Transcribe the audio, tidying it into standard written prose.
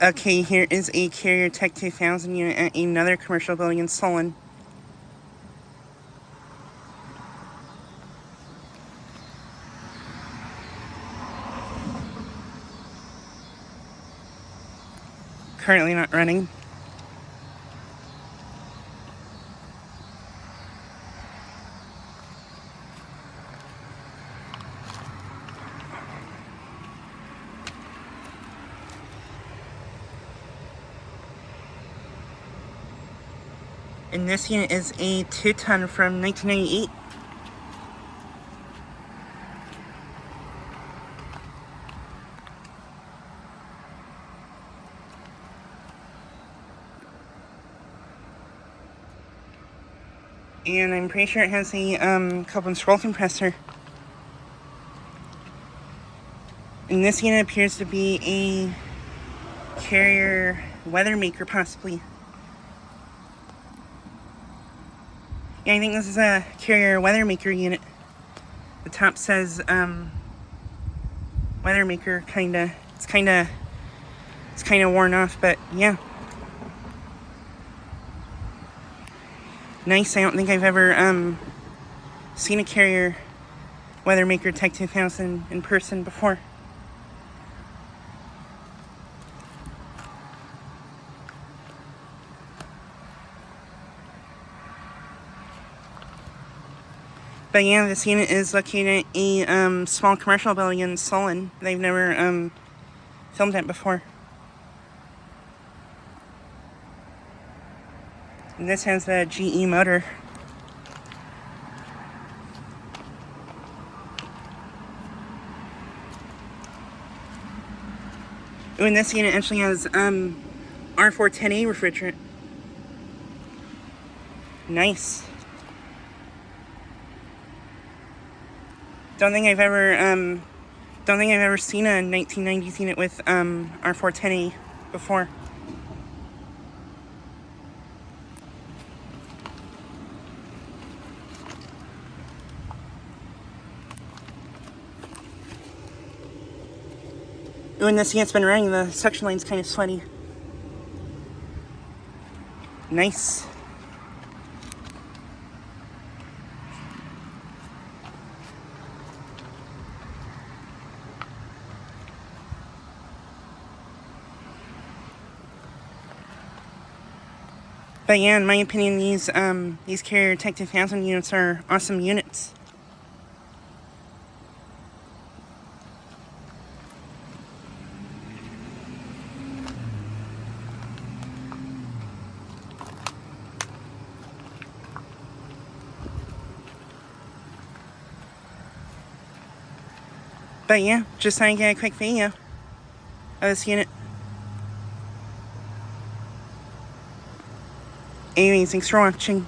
Okay, here is a Carrier TECH2000 unit at another commercial building in Solon. Currently not running. And this unit is a 2-ton from 1998. And I'm pretty sure it has a couple and scroll compressor. And this unit appears to be a Carrier WeatherMaker, possibly. Yeah, I think this is a Carrier WeatherMaker unit. The top says WeatherMaker, kinda. It's kinda worn off, but yeah. Nice. I don't think I've ever seen a Carrier WeatherMaker TECH2000 in person before. But yeah, this unit is located at a small commercial building in Solon. They've never filmed it before. And this has a GE motor. Ooh, and this unit actually has R410A refrigerant. Nice. Don't think I've ever seen a 1990s unit with R410A before. Ooh, and this unit's been running, the suction line's kind of sweaty. Nice. But yeah, in my opinion, these Carrier TECH2000 units are awesome units. But yeah, just thought I'd get a quick video of this unit. Anyways, thanks for watching.